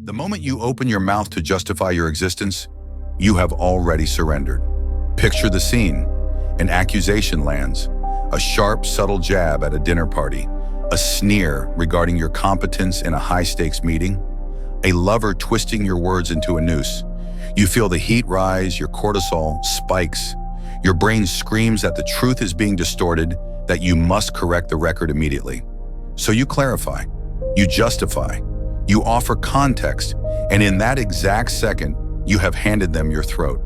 The moment you open your mouth to justify your existence, you have already surrendered. Picture the scene. An accusation lands, a sharp, subtle jab at a dinner party, a sneer regarding your competence in a high-stakes meeting, a lover twisting your words into a noose. You feel the heat rise, your cortisol spikes, your brain screams that the truth is being distorted, that you must correct the record immediately. So you clarify, you justify, you offer context, and in that exact second, you have handed them your throat.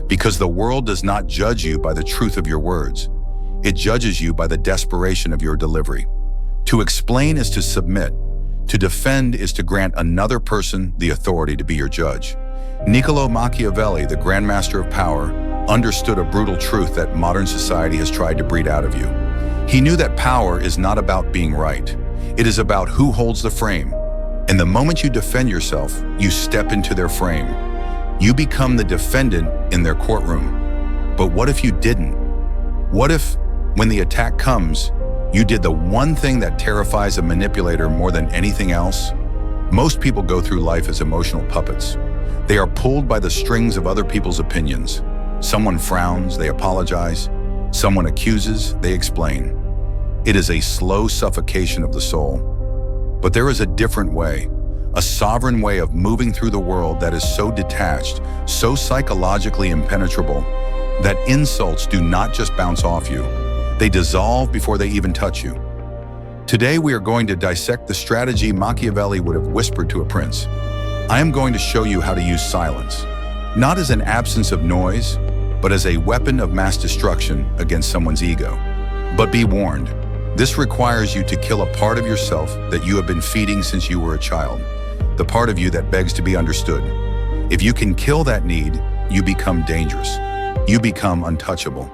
Because the world does not judge you by the truth of your words. It judges you by the desperation of your delivery. To explain is to submit. To defend is to grant another person the authority to be your judge. Niccolò Machiavelli, the grandmaster of power, understood a brutal truth that modern society has tried to breed out of you. He knew that power is not about being right. It is about who holds the frame. And the moment you defend yourself, you step into their frame. You become the defendant in their courtroom. But what if you didn't? What if, when the attack comes, you did the one thing that terrifies a manipulator more than anything else? Most people go through life as emotional puppets. They are pulled by the strings of other people's opinions. Someone frowns, they apologize. Someone accuses, they explain. It is a slow suffocation of the soul. But there is a different way, a sovereign way of moving through the world that is so detached, so psychologically impenetrable, that insults do not just bounce off you. They dissolve before they even touch you. Today we are going to dissect the strategy Machiavelli would have whispered to a prince. I am going to show you how to use silence, not as an absence of noise, but as a weapon of mass destruction against someone's ego. But be warned, this requires you to kill a part of yourself that you have been feeding since you were a child, the part of you that begs to be understood. If you can kill that need, you become dangerous. You become untouchable.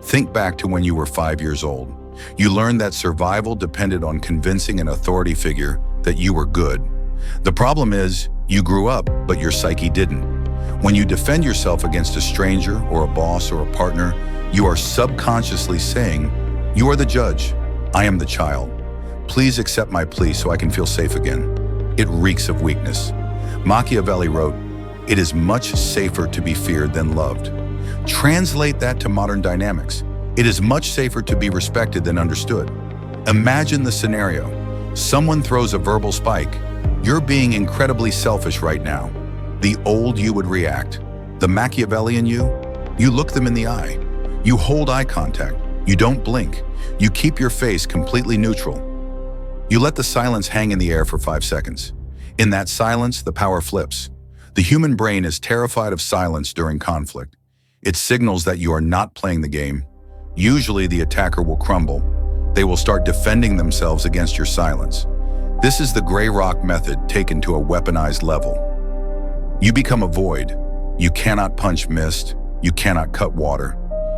Think back to when you were 5 years old. You learned that survival depended on convincing an authority figure that you were good. The problem is, you grew up, but your psyche didn't. When you defend yourself against a stranger or a boss or a partner, you are subconsciously saying, "You are the judge. I am the child. Please accept my plea so I can feel safe again." It reeks of weakness. Machiavelli wrote, "It is much safer to be feared than loved." Translate that to modern dynamics. It is much safer to be respected than understood. Imagine the scenario. Someone throws a verbal spike. You're being incredibly selfish right now. The old you would react. The Machiavellian you look them in the eye. You hold eye contact. You don't blink. You keep your face completely neutral. You let the silence hang in the air for 5 seconds. In that silence, the power flips. The human brain is terrified of silence during conflict. It signals that you are not playing the game. Usually the attacker will crumble. They will start defending themselves against your silence. This is the gray rock method taken to a weaponized level. You become a void. You cannot punch mist. You cannot cut water.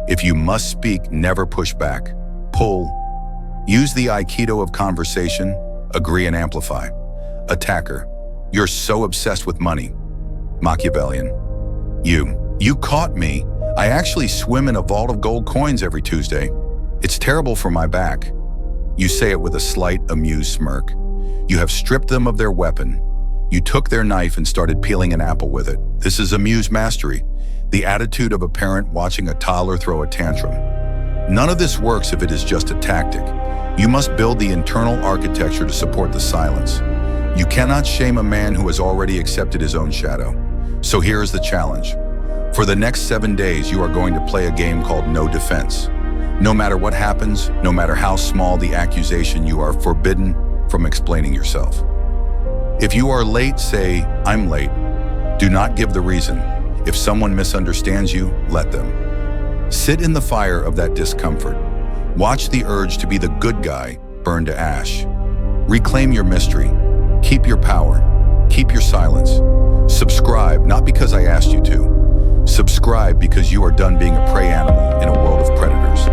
If you must speak, never push back. Pull. Use the Aikido of conversation. Agree and amplify. Attacker. You're so obsessed with money. Machiavellian. You caught me. I actually swim in a vault of gold coins every Tuesday. It's terrible for my back. You say it with a slight, amused smirk. You have stripped them of their weapon. You took their knife and started peeling an apple with it. This is Amused Mastery, the attitude of a parent watching a toddler throw a tantrum. None of this works if it is just a tactic. You must build the internal architecture to support the silence. You cannot shame a man who has already accepted his own shadow. So here is the challenge. For the next 7 days, you are going to play a game called No Defense. No matter what happens, no matter how small the accusation, you are forbidden from explaining yourself. If you are late, say, "I'm late." Do not give the reason. If someone misunderstands you, let them. Sit in the fire of that discomfort. Watch the urge to be the good guy burn to ash. Reclaim your mystery. Keep your power. Keep your silence. Subscribe, not because I asked you to. Subscribe because you are done being a prey animal in a world of predators.